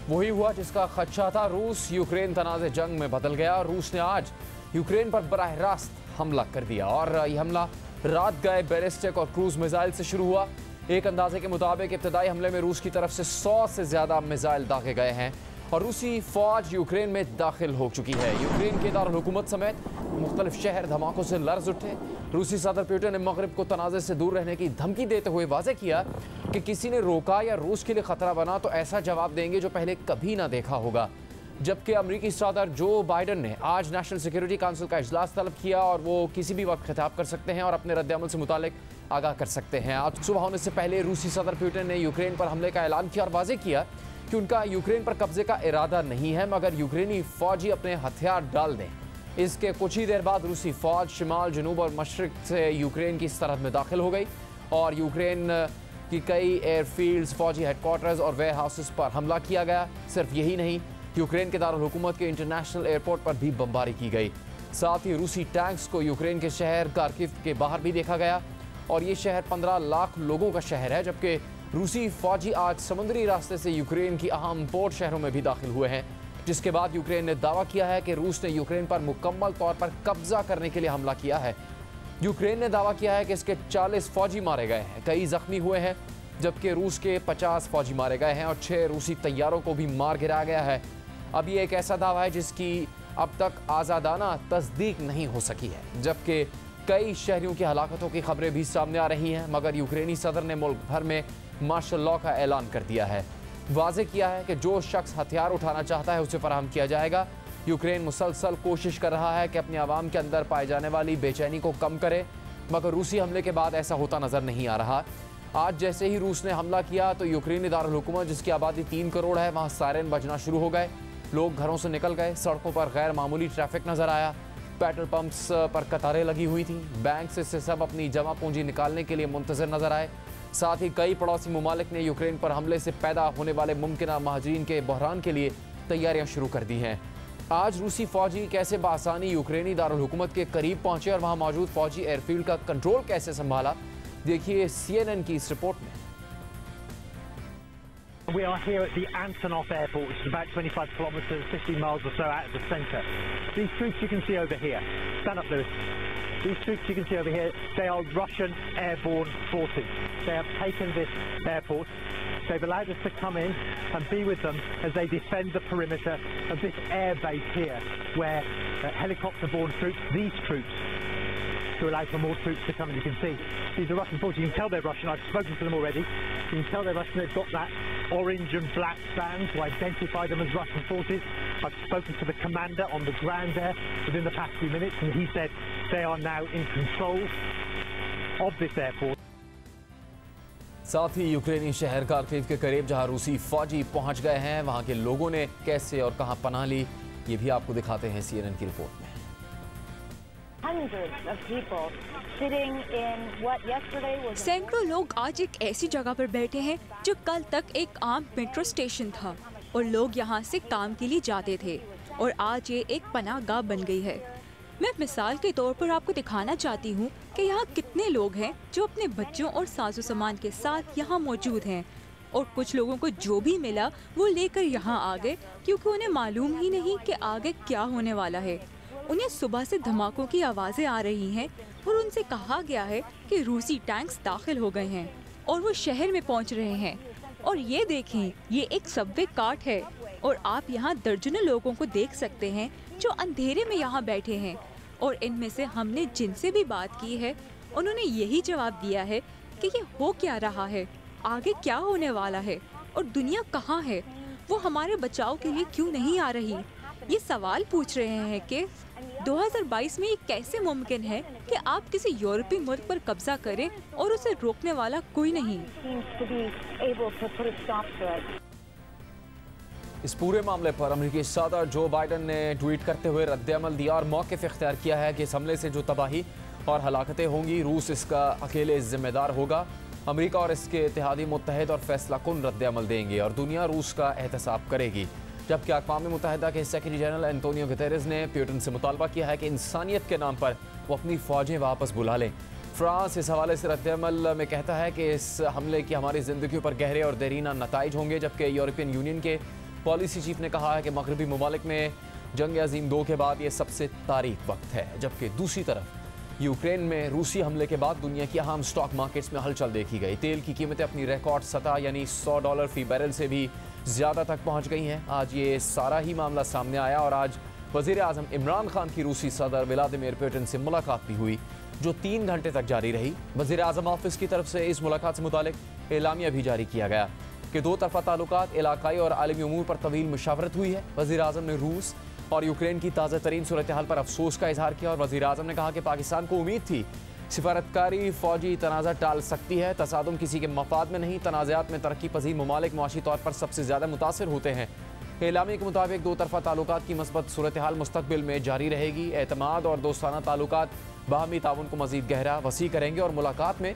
वही हुआ जिसका खदशा था। रूस यूक्रेन तनाज़े जंग में बदल गया और रूस ने आज यूक्रेन पर बराह रास्त हमला कर दिया और यह हमला रात गए बैलिस्टिक और क्रूज मिसाइल से शुरू हुआ। एक अंदाजे के मुताबिक इब्तदाई हमले में रूस की तरफ से 100 से ज़्यादा मिसाइल दागे गए हैं और रूसी फौज यूक्रेन में दाखिल हो चुकी है। यूक्रेन के दारुल हुकूमत समेत मुख्तलिफ शहर धमाकों से लर्ज उठे। रूसी सदर पुतिन ने मगरिब को तनाज़े से दूर रहने की धमकी देते हुए वाज़ेह किया कि किसी ने रोका या रूस के लिए ख़तरा बना तो ऐसा जवाब देंगे जो पहले कभी ना देखा होगा। जबकि अमरीकी सदर जो बाइडन ने आज नेशनल सिक्योरिटी काउंसिल का इजलास तलब किया और वो किसी भी वक्त खिताब कर सकते हैं और अपने रद्द-ए-अमल से मुतालिक आगाह कर सकते हैं। आज सुबह होने से पहले रूसी सदर पुतिन ने यूक्रेन पर हमले का ऐलान किया और वाज़ेह किया कि उनका यूक्रेन पर कब्जे का इरादा नहीं है, मगर यूक्रेनी फौजी अपने हथियार डाल दें। इसके कुछ ही देर बाद रूसी फौज शिमाल, जनूब और मशरिक से यूक्रेन की सरहद में दाखिल हो गई और यूक्रेन की कई एयरफील्ड्स, फौजी हेडक्वार्टर्स और वेयर हाउसेस पर हमला किया गया। सिर्फ यही नहीं, यूक्रेन के दारुल हुकूमत के इंटरनेशनल एयरपोर्ट पर भी बमबारी की गई। साथ ही रूसी टैंक्स को यूक्रेन के शहर खार्किव के बाहर भी देखा गया और ये शहर 15 लाख लोगों का शहर है। जबकि रूसी फौजी आज समुद्री रास्ते से यूक्रेन की अहम पोर्ट शहरों में भी दाखिल हुए हैं, जिसके बाद यूक्रेन ने दावा किया है कि रूस ने यूक्रेन पर मुकम्मल तौर पर कब्जा करने के लिए हमला किया है। यूक्रेन ने दावा किया है कि इसके 40 फौजी मारे गए हैं, कई जख्मी हुए हैं, जबकि रूस के 50 फौजी मारे गए हैं और 6 रूसी तैयारों को भी मार गिराया गया है। अब ये एक ऐसा दावा है जिसकी अब तक आज़ादाना तस्दीक नहीं हो सकी है, जबकि कई शहरियों की हलाकतों की खबरें भी सामने आ रही हैं। मगर यूक्रेनी सदर ने मुल्क भर में मार्शल लॉ का ऐलान कर दिया है। वाज़ेह किया है कि जो शख्स हथियार उठाना चाहता है उसे फराहम किया जाएगा। यूक्रेन मुसलसल कोशिश कर रहा है कि अपने आवाम के अंदर पाए जाने वाली बेचैनी को कम करे, मगर रूसी हमले के बाद ऐसा होता नज़र नहीं आ रहा। आज जैसे ही रूस ने हमला किया तो यूक्रेनी दारुल हुकूमत, जिसकी आबादी 3 करोड़ है, वहाँ सायरन बजना शुरू हो गए। लोग घरों से निकल गए, सड़कों पर गैर मामूली ट्रैफिक नज़र आया, पेट्रोल पंप्स पर कतारें लगी हुई थी, बैंक से सब अपनी जमा पूंजी निकालने के लिए मुंतज़िर नज़र आए। साथ ही कई पड़ोसी ममालिक ने यूक्रेन पर हमले से पैदा होने वाले मुमकिन महाजरीन के बहरान के लिए तैयारियां शुरू कर दी हैं। आज रूसी फौजी कैसे बासानी यूक्रेनी दारुल हुकूमत के करीब पहुंचे और वहां मौजूद फौजी एयरफील्ड का कंट्रोल कैसे संभाला, देखिए CNN की इस रिपोर्ट में। We are here at the Antonov Airport, which is about 25 kilometres, 15 miles or so out of the centre. These troops you can see over here. Stand up, Lewis. These troops you can see over here, they are Russian airborne forces. They have taken this airport. They've allowed us to come in and be with them as they defend the perimeter of this air base here, where helicopter-borne troops, these troops, to allow for more troops to come. And you can see, these are Russian forces. You can tell they're Russian. I've spoken to them already. You can tell they're Russian. They've got that orange and black band to identify them as Russian forces. I've spoken to the commander on the ground there within the past few minutes, and he said they are now in control of this airport. साथ ही यूक्रेनी शहर Kharkiv के करीब जहां रूसी फौजी पहुंच गए हैं, वहां के लोगों ने कैसे और कहां पनाह ली, ये भी आपको दिखाते हैं CNN की रिपोर्ट में। सैकड़ों लोग आज एक ऐसी जगह पर बैठे हैं जो कल तक एक आम मेट्रो स्टेशन था और लोग यहाँ से काम के लिए जाते थे और आज ये एक पनाहगाह बन गई है। मैं मिसाल के तौर पर आपको दिखाना चाहती हूँ कि यहाँ कितने लोग हैं जो अपने बच्चों और साजो सामान के साथ यहाँ मौजूद हैं और कुछ लोगों को जो भी मिला वो लेकर यहाँ आ गए, क्योंकि उन्हें मालूम ही नहीं कि आगे क्या होने वाला है। उन्हें सुबह से धमाकों की आवाज़ें आ रही हैं और उनसे कहा गया है कि रूसी टैंक्स दाखिल हो गए हैं और वो शहर में पहुंच रहे हैं। और ये देखें, ये एक सबवे कार्ट है और आप यहाँ दर्जनों लोगों को देख सकते हैं जो अंधेरे में यहाँ बैठे हैं और इनमें से हमने जिनसे भी बात की है उन्होंने यही जवाब दिया है कि ये हो क्या रहा है, आगे क्या होने वाला है और दुनिया कहाँ है, वो हमारे बचाव के लिए क्यों नहीं आ रही। ये सवाल पूछ रहे हैं कि 2022 में ये कैसे मुमकिन है कि आप किसी यूरोपीय मुल्क पर कब्जा करें और उसे रोकने वाला कोई नहीं। इस पूरे मामले पर अमेरिकी सदर जो बाइडन ने ट्वीट करते हुए रद्द-ए-अमल दिया और मौक़िफ़ इख्तियार किया है कि इस हमले से जो तबाही और हलाकतें होंगी, रूस इसका अकेले जिम्मेदार होगा। अमेरिका और इसके इत्तेहादी मुत्तहिद और फैसलाकुन रद्द-ए-अमल देंगे और दुनिया रूस का एहतसाब करेगी। जबकि अक़वाम मुत्तहिदा के सेक्रेटरी जनरल एंटोनियो गुतेरेस ने पुतिन से मुतालबा किया है कि इंसानियत के नाम पर वो अपनी फ़ौजें वापस बुला लें। फ्रांस इस हवाले से रद्द-ए-अमल में कहता है कि इस हमले की हमारी ज़िंदगी पर गहरे और देरीना नताइज होंगे, जबकि यूरोपियन यूनियन के पॉलिसी चीफ ने कहा है कि मगरबी ममालिक में जंग अजीम 2 के बाद ये सबसे तारीख वक्त है, जबकि दूसरी तरफ यूक्रेन में रूसी हमले के बाद दुनिया की अहम स्टॉक मार्केट्स में हलचल देखी गई। तेल की कीमतें अपनी रिकॉर्ड सतह यानी $100 फी बैरल से भी ज़्यादा तक पहुंच गई हैं। आज ये सारा ही मामला सामने आया और आज वज़ीर आज़म इमरान खान की रूसी सदर व्लादिमीर पुतिन से मुलाकात भी हुई, जो 3 घंटे तक जारी रही। वज़ीर आज़म ऑफिस की तरफ से इस मुलाकात से मुतालिक एलामिया भी जारी किया गया कि 2 तरफ़ा ताल्लुकात, इलाकाई और आलमी उमूर पर तवील मुशावरत हुई है। वज़ीर आज़म ने रूस और यूक्रेन की ताज़ा तरीन सूरत हाल पर अफसोस का इजहार किया और वज़ीर आज़म ने कहा कि पाकिस्तान को उम्मीद थी सिफारतकारी फ़ौजी तनाज़ा टाल सकती है। तसादुम किसी के मफाद में नहीं, तनाज़ात में तरक्की पजीर ममालिक मुआशी तौर पर सबसे ज़्यादा मुतासर होते हैं। एलामी के मुताबिक 2 तरफ़ा ताल्लुकात की मस्बत सूरत हाल मुस्तक़बिल में जारी रहेगी। एतमाद और दोस्ताना ताल्लुकात बाहमी ताउन को मज़ीद गहरा वसी करेंगे और मुलाकात में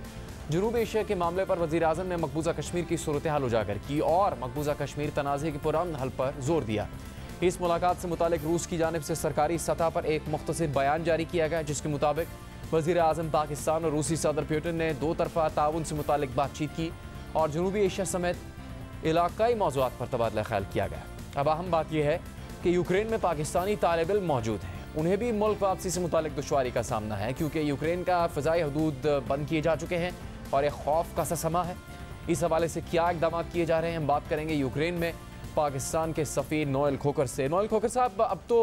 जनूब एशिया के मामले पर वज़ीर आज़म ने मकबूजा कश्मीर की सूरत हाल उजागर की और मकबूजा कश्मीर तनाज़े के पुरअमन हल पर जोर दिया। इस मुलाकात से मुतालिक रूस की जानिब से सरकारी सतह पर एक मुख्तसर बयान जारी किया गया, जिसके मुताबिक वज़ीर आज़म पाकिस्तान और रूसी सदर पुतिन ने 2 तरफ़ा ताउन से मुतालिक बातचीत की और जनूबी एशिया समेत इलाकाई मौज़ूआत पर तबादला ख्याल किया गया। अब अहम बात यह है कि यूक्रेन में पाकिस्तानी तालिब इल्म मौजूद हैं, उन्हें भी मुल्क वापसी से मुतालिक दुश्वारी का सामना है, क्योंकि यूक्रेन का फ़िज़ाई हदूद बंद किए जा चुके हैं और एक खौफ का सा समा है। इस हवाले से क्या इक़दाम किए जा रहे हैं, हम बात करेंगे यूक्रेन में पाकिस्तान के सफ़ीर नोएल खोकर से। नोएल खोकर साहब, अब तो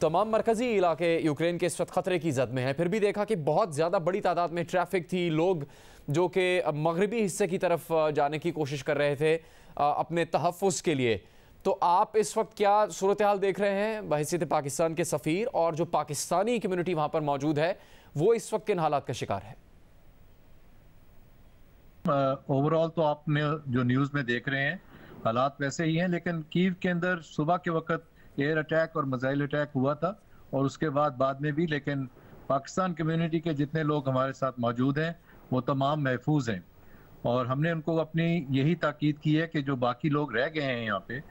तमाम मरकज़ी इलाके यूक्रेन के इस वक्त ख़तरे की जद में हैं, फिर भी देखा कि बहुत ज़्यादा बड़ी तादाद में ट्रैफिक थी, लोग जो कि मगरबी हिस्से की तरफ जाने की कोशिश कर रहे थे अपने तहफ़्फ़ुज़ के लिए। तो आप इस वक्त क्या सूरत हाल देख रहे हैं बहैसियत पाकिस्तान के सफ़ीर, और जो पाकिस्तानी कम्यूनिटी वहाँ पर मौजूद है वो इस वक्त किन हालात का शिकार है? ओवरऑल तो आपने जो न्यूज़ में देख रहे हैं हालात वैसे ही हैं, लेकिन कीव के अंदर सुबह के वक्त एयर अटैक और मिसाइल अटैक हुआ था और उसके बाद में भी, लेकिन पाकिस्तान कम्युनिटी के जितने लोग हमारे साथ मौजूद हैं वो तमाम महफूज हैं और हमने उनको अपनी यही ताकीद की है कि जो बाकी लोग रह गए हैं यहाँ पे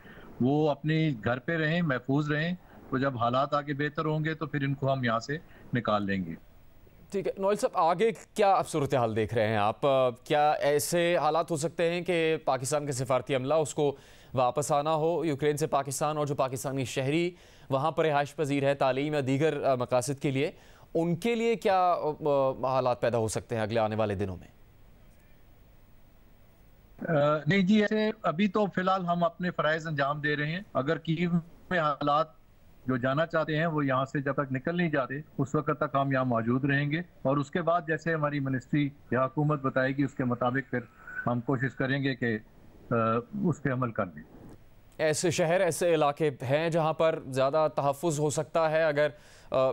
वो अपने घर पे रहें, महफूज रहें। तो जब हालात आगे बेहतर होंगे तो फिर इनको हम यहाँ से निकाल लेंगे। ठीक है नोएल साहब, आगे क्या अब सूरत हाल देख रहे हैं आप? क्या ऐसे हालात हो सकते हैं कि पाकिस्तान के सिफारती अमला उसको वापस आना हो यूक्रेन से पाकिस्तान, और जो पाकिस्तानी शहरी वहाँ पर रिहाइश पजीर है तालीम या दीगर मकासद के लिए, उनके लिए क्या हालात पैदा हो सकते हैं अगले आने वाले दिनों में? नहीं जी, ऐसे अभी तो फिलहाल हम अपने फ़राइज़ अंजाम दे रहे हैं। अगर कीव में हालात जो जाना चाहते हैं वो यहाँ से जब तक निकल नहीं जाते उस वक्त तक हम यहाँ मौजूद रहेंगे और उसके बाद जैसे हमारी मिनिस्ट्री या हुकूमत बताएगी उसके मुताबिक फिर हम कोशिश करेंगे कि उस पर अमल कर दें। ऐसे शहर, ऐसे इलाके हैं जहाँ पर ज़्यादा तहफ़्फ़ुज़ हो सकता है अगर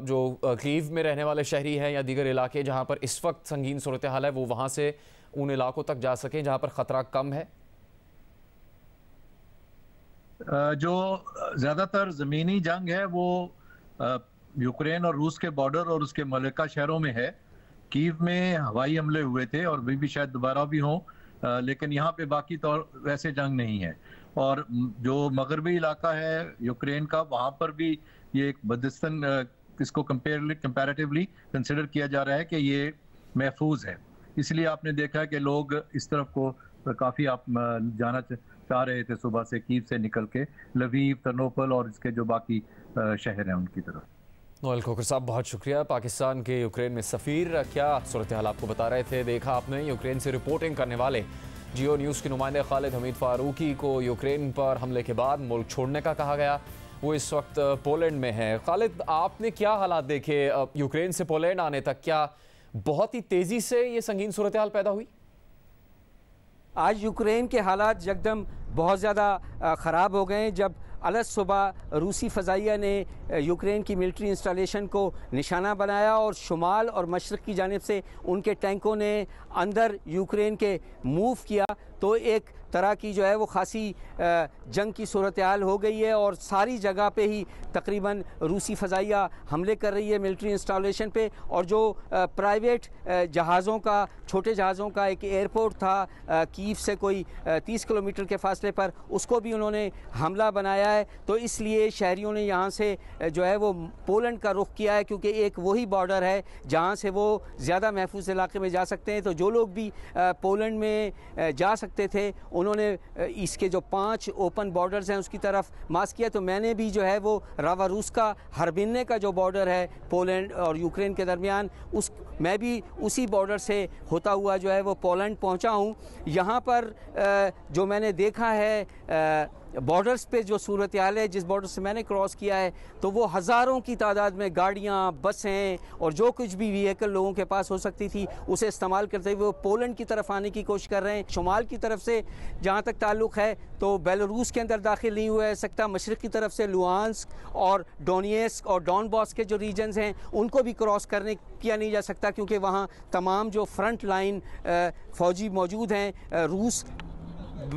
जो कीव में रहने वाले शहरी हैं या दीगर इलाके जहाँ पर इस वक्त संगीन सूरत हाल है वो वहाँ से उन इलाकों तक जा सकें जहाँ पर ख़तरा कम है? जो ज़्यादातर ज़मीनी जंग है वो यूक्रेन और रूस के बॉर्डर और उसके मलिका शहरों में है। कीव में हवाई हमले हुए थे और भी शायद दोबारा भी हों, लेकिन यहाँ पे बाकी तो वैसे जंग नहीं है। और जो मगरबी इलाका है यूक्रेन का, वहाँ पर भी ये एक बदिस्तन इसको कंपैरेटिवली कंसिडर किया जा रहा है कि ये महफूज है। इसलिए आपने देखा है कि लोग इस तरफ को काफ़ी आप जाना चाह रहे थे सुबह से कीव से निकल के लवीव, तरनोपल और इसके जो बाकी शहर हैं उनकी तरफ। नोएल खोकर साहब बहुत शुक्रिया। पाकिस्तान के यूक्रेन में सफ़ीर क्या सूरत हाल आपको बता रहे थे। देखा आपने यूक्रेन से रिपोर्टिंग करने वाले जियो न्यूज़ के नुमाइंदे खालिद हमीद फारूकी को यूक्रेन पर हमले के बाद मुल्क छोड़ने का कहा गया, वो इस वक्त पोलैंड में है। खालिद, आपने क्या हालात देखे यूक्रेन से पोलैंड आने तक? क्या बहुत ही तेज़ी से ये संगीन सूरत हाल पैदा हुई? आज यूक्रेन के हालात यकदम बहुत ज़्यादा ख़राब हो गए जब अलग सुबह रूसी फ़ज़ाइया ने यूक्रेन की मिलिट्री इंस्टॉलेशन को निशाना बनाया और शुमाल और मशरक़ की जानिब से उनके टैंकों ने अंदर यूक्रेन के मूव किया, तो एक तरह की जो है वो खासी जंग की सूरत हाल हो गई है और सारी जगह पे ही तकरीबन रूसी फ़ज़ाइया हमले कर रही है मिलिट्री इंस्टॉलेशन पे। और जो प्राइवेट जहाज़ों का, छोटे जहाज़ों का एक एयरपोर्ट था कीव से कोई 30 किलोमीटर के फासले पर, उसको भी उन्होंने हमला बनाया है। तो इसलिए शहरियों ने यहाँ से जो है वो पोलैंड का रुख किया है, क्योंकि एक वही बॉर्डर है जहाँ से वो ज़्यादा महफूज इलाके में जा सकते हैं। तो जो लोग भी पोलैंड में जा सकते थे उन्होंने इसके जो 5 ओपन बॉर्डर्स हैं उसकी तरफ मार्च किया। तो मैंने भी जो है वो रावा रूस का हरबिन्ने का जो बॉर्डर है पोलैंड और यूक्रेन के दरमियान, मैं भी उसी बॉर्डर से होता हुआ जो है वो पोलैंड पहुंचा हूं। यहाँ पर जो मैंने देखा है बॉर्डर्स पे जो सूरत हाल है, जिस बॉर्डर से मैंने क्रॉस किया है, तो वो हज़ारों की तादाद में गाड़ियाँ, बसें और जो कुछ भी व्हीकल लोगों के पास हो सकती थी उसे इस्तेमाल करते हुए वो पोलैंड की तरफ आने की कोशिश कर रहे हैं। शुमाल की तरफ से जहाँ तक ताल्लुक़ है तो बेलारूस के अंदर दाखिल नहीं हुआ सकता। मशरक़ की तरफ से लुहांस्क और डोनेट्स्क और डॉनबास के जो रीजन्स हैं उनको भी क्रॉस किया नहीं जा सकता, क्योंकि वहाँ तमाम जो फ्रंट लाइन फ़ौजी मौजूद हैं। रूस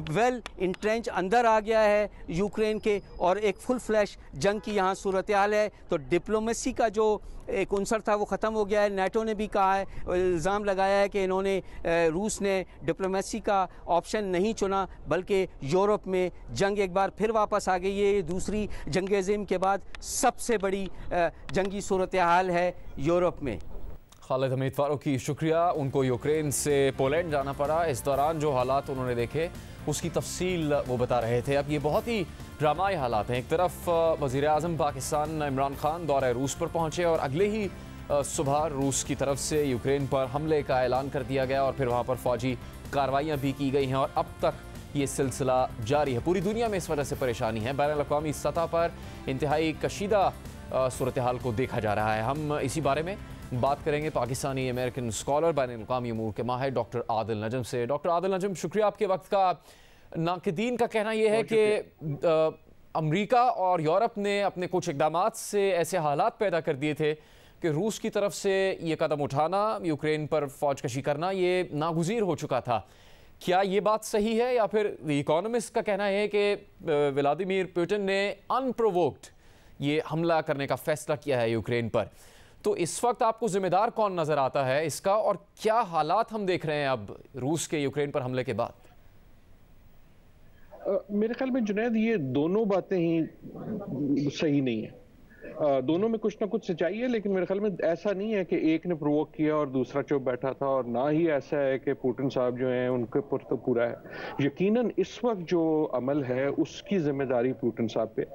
वेल इंट्रेंच अंदर आ गया है यूक्रेन के, और एक फुल फ्लैश जंग की यहाँ सूरत हाल है। तो डिप्लोमेसी का जो एक उनसर था वो ख़त्म हो गया है। नेटो ने भी कहा है, इल्ज़ाम लगाया है कि इन्होंने रूस ने डिप्लोमेसी का ऑप्शन नहीं चुना, बल्कि यूरोप में जंग एक बार फिर वापस आ गई है। ये दूसरी जंग अज़ीम के बाद सबसे बड़ी जंगी सूरत हाल है यूरोप में। खालिद हमीद फारूकी, शुक्रिया। उनको यूक्रेन से पोलैंड जाना पड़ा। इस दौरान जो हालात उन्होंने देखे उसकी तफसील वो बता रहे थे। अब ये बहुत ही ड्रामाई हालात हैं। एक तरफ वज़ीर आज़म पाकिस्तान इमरान खान दौरे रूस पर पहुँचे और अगले ही सुबह रूस की तरफ से यूक्रेन पर हमले का ऐलान कर दिया गया और फिर वहाँ पर फ़ौजी कार्रवाइयाँ भी की गई हैं और अब तक ये सिलसिला जारी है। पूरी दुनिया में इस वजह से परेशानी है। बैनुल-अक़वामी सतह पर इंतहाई कशीदा सूरत हाल को देखा जा रहा है। हम इसी बारे में बात करेंगे पाकिस्तानी अमेरिकन स्कॉलर बैनुल-अक़वामी अमूर के माहिर डॉक्टर आदिल नजम से। डॉक्टर आदिल नजम, शुक्रिया आपके वक्त का। नाक़दीन का कहना यह है कि अमेरिका और यूरोप ने अपने कुछ इक़दामात से ऐसे हालात पैदा कर दिए थे कि रूस की तरफ से ये कदम उठाना, यूक्रेन पर फ़ौज कशी करना, ये नागुज़ीर हो चुका था। क्या ये बात सही है, या फिर द इकोनॉमिस्ट का कहना है कि व्लादिमीर पुतिन ने अनप्रोवोक्ड ये हमला करने का फ़ैसला किया है यूक्रेन पर? तो इस वक्त आपको जिम्मेदार कौन नज़र आता है इसका, और क्या हालात हम देख रहे हैं अब रूस के यूक्रेन पर हमले के बाद? मेरे ख्याल में जुनैद, ये दोनों बातें ही सही नहीं है। दोनों में कुछ ना कुछ सच्चाई है, लेकिन मेरे ख्याल में ऐसा नहीं है कि एक ने प्रोवोक किया और दूसरा चुप बैठा था, और ना ही ऐसा है कि पुतिन साहब जो हैं उनके ऊपर तो पूरा है। यकीनन इस वक्त जो अमल है उसकी जिम्मेदारी पुतिन साहब पे,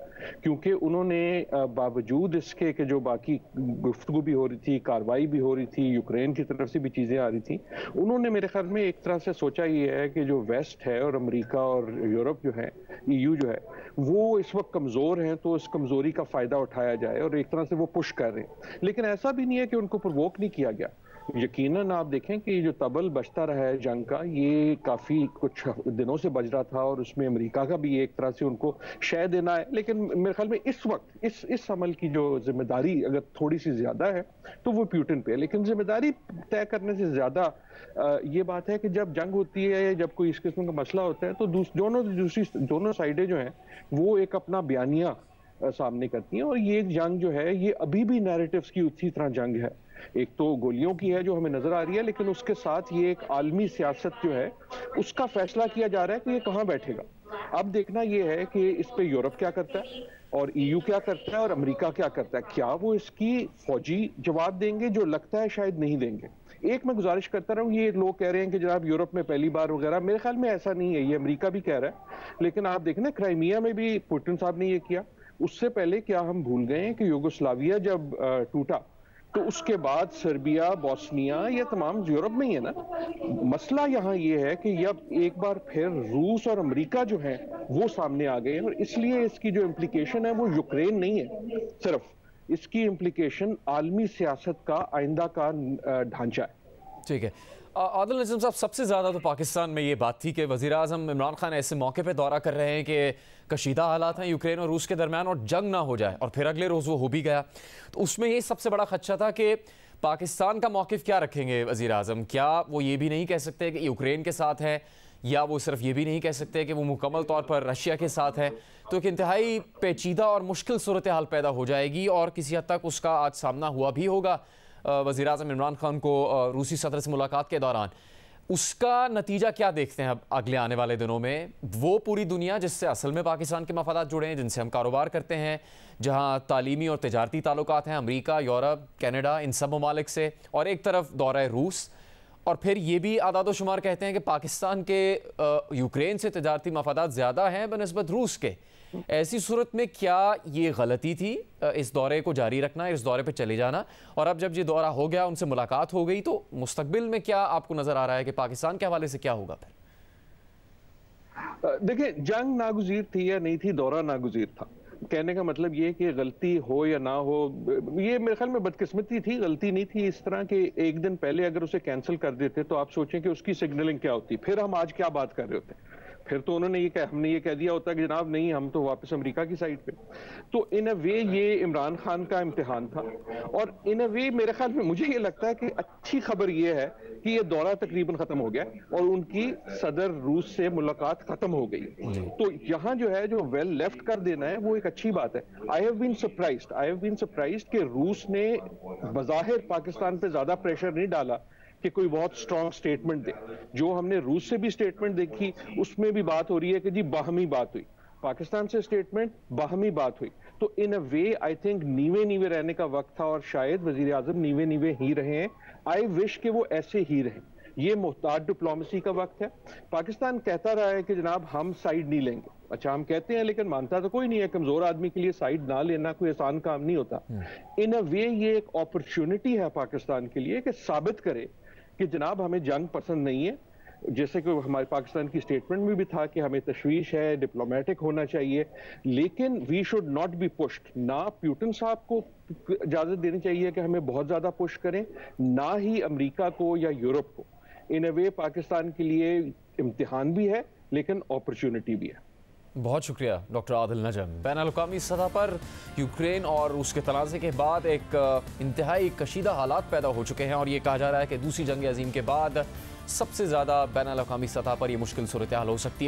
क्योंकि उन्होंने बावजूद इसके कि जो बाकी गुफ्तगू भी हो रही थी, कार्रवाई भी हो रही थी, यूक्रेन की तरफ से भी चीज़ें आ रही थी, उन्होंने मेरे ख्याल में एक तरह से सोचा ये है कि जो वेस्ट है और अमेरिका और यूरोप जो है, EU जो है, वो इस वक्त कमज़ोर हैं, तो इस कमज़ोरी का फ़ायदा उठाया जाए, और एक तरह से वो पुश कर रहे हैं। लेकिन ऐसा भी नहीं है कि उनको प्रोवोक नहीं किया गया। यकीनन आप देखें कि जो तबल बजता रहा है जंग का, ये काफ़ी कुछ दिनों से बज रहा था, और उसमें अमेरिका का भी एक तरह से उनको शय देना है। लेकिन मेरे ख्याल में इस वक्त इस अमल की जो जिम्मेदारी अगर थोड़ी सी ज़्यादा है तो वो पुतिन पे है। लेकिन जिम्मेदारी तय करने से ज़्यादा ये बात है कि जब जंग होती है, जब कोई इस किस्म का मसला होता है, तो दोनों साइडें जो हैं वो एक अपना बयानिया सामने करती हैं, और ये जंग जो है ये अभी भी नैरेटिव्स की उसी तरह जंग है। एक तो गोलियों की है जो हमें नजर आ रही है, लेकिन उसके साथ ये एक आलमी सियासत जो है उसका फैसला किया जा रहा है कि ये कहां बैठेगा। अब देखना ये है कि इस पे यूरोप क्या करता है और EU क्या करता है और अमेरिका क्या करता है। क्या वो इसकी फौजी जवाब देंगे? जो लगता है शायद नहीं देंगे। एक मैं गुजारिश करता रहूं, ये लोग कह रहे हैं कि जनाब यूरोप में पहली बार वगैरह, मेरे ख्याल में ऐसा नहीं है, ये अमेरिका भी कह रहा है। लेकिन आप देखें ना, क्राइमिया में भी पुतिन साहब ने ये किया। उससे पहले क्या हम भूल गए हैं कि यूगोस्लाविया जब टूटा तो उसके बाद सर्बिया, बोस्निया, ये तमाम यूरोप में ही है ना। मसला यहाँ ये है कि अब एक बार फिर रूस और अमेरिका जो है वो सामने आ गए हैं, और इसलिए इसकी जो इम्प्लीकेशन है वो यूक्रेन नहीं है सिर्फ, इसकी इम्प्लीकेशन आलमी सियासत का आइंदा का ढांचा है। ठीक है आदिल नजम साहब, सबसे ज़्यादा तो पाकिस्तान में ये बात थी कि वज़ीर आज़म इमरान खान ऐसे मौके पे दौरा कर रहे हैं कि कशीदा हालात हैं यूक्रेन और रूस के दरमियान और जंग ना हो जाए, और फिर अगले रोज़ वो हो भी गया। तो उसमें ये सबसे बड़ा खदशा था कि पाकिस्तान का मौक़िफ़ क्या रखेंगे वज़ीर आज़म। क्या वो ये भी नहीं कह सकते कि यूक्रेन के साथ है, या वो सिर्फ ये भी नहीं कह सकते कि वो मुकम्मल तौर पर रशिया के साथ है? तो एक इंतहाई पेचीदा और मुश्किल सूरत हाल पैदा हो जाएगी, और किसी हद तक उसका आज सामना हुआ भी होगा वज़ीर आज़म इमरान खान को रूसी सदर से मुलाकात के दौरान। उसका नतीजा क्या देखते हैं अब अगले आने वाले दिनों में? वो पूरी दुनिया जिससे असल में पाकिस्तान के मफादात जुड़े हैं, जिनसे हम कारोबार करते हैं, जहाँ तालीमी और तजारती ताल्लुकात हैं अमेरिका, यूरोप, कनाडा, इन सब ममालिक से, और एक तरफ दौरा रूस, और फिर ये भी आदादोशुमार कहते हैं कि पाकिस्तान के यूक्रेन से तजारती मफादात ज़्यादा हैं बनिस्बत रूस के। ऐसी सूरत में क्या ये गलती थी इस दौरे को जारी रखना, इस दौरे पे चले जाना, और अब जब ये दौरा हो गया, उनसे मुलाकात हो गई, तो मुस्तकबिल में क्या आपको नज़र आ रहा है कि पाकिस्तान के हवाले से क्या होगा फिर? देखिए, जंग नागुज़ीर थी या नहीं थी, दौरा नागुज़ीर था। कहने का मतलब ये कि गलती हो या ना हो, ये मेरे ख्याल में बदकिस्मती थी, गलती नहीं थी। इस तरह के एक दिन पहले अगर उसे कैंसिल कर देते तो आप सोचें कि उसकी सिग्नलिंग क्या होती, फिर हम आज क्या बात कर रहे होते। फिर तो उन्होंने हमने ये कह दिया होता कि जनाब नहीं, हम तो वापस अमेरिका की साइड पे। तो इन अ वे ये इमरान खान का इम्तिहान था, और इन अ वे मेरे ख्याल में मुझे ये लगता है कि अच्छी खबर ये है कि ये दौरा तकरीबन खत्म हो गया और उनकी सदर रूस से मुलाकात खत्म हो गई। तो यहाँ जो है, जो वेल लेफ्ट कर देना है, वो एक अच्छी बात है। आई हैव बीन सरप्राइज्ड कि रूस ने बज़ाहिर पाकिस्तान पे ज्यादा प्रेशर नहीं डाला कि कोई बहुत स्ट्रॉन्ग स्टेटमेंट दे। जो हमने रूस से भी स्टेटमेंट देखी, उसमें भी बात हो रही है कि जी बाहमी बात हुई। पाकिस्तान से स्टेटमेंट, बाहमी बात हुई। तो इन अ वे आई थिंक नीवे रहने का वक्त था, और शायद वजीर आजम नीवे ही रहे हैं। आई विश कि वो ऐसे ही रहें। ये मुहताज डिप्लोमेसी का वक्त है। पाकिस्तान कहता रहा है कि जनाब हम साइड नहीं लेंगे। अच्छा, हम कहते हैं लेकिन मानता तो कोई नहीं है। कमजोर आदमी के लिए साइड ना लेना कोई आसान काम नहीं होता। इन अ वे ये एक अपॉर्चुनिटी है पाकिस्तान के लिए कि साबित करे कि जनाब हमें जंग पसंद नहीं है। जैसे कि हमारे पाकिस्तान की स्टेटमेंट में भी था कि हमें तशवीश है, डिप्लोमेटिक होना चाहिए, लेकिन we should not be pushed. ना पुतिन साहब को इजाजत देनी चाहिए कि हमें बहुत ज्यादा पुश करें, ना ही अमेरिका को या यूरोप को। इन अ वे पाकिस्तान के लिए इम्तिहान भी है, लेकिन अपॉर्चुनिटी भी है। बहुत शुक्रिया डॉक्टर आदिल नजम। बैनुल-अक़वामी सतह पर यूक्रेन और उसके तनाज़े के बाद एक इंतहाई कशीदा हालात पैदा हो चुके हैं, और ये कहा जा रहा है कि दूसरी जंग अज़ीम के बाद सबसे ज़्यादा बैनुल-अक़वामी सतह पर यह मुश्किल सूरत हाल हो सकती है।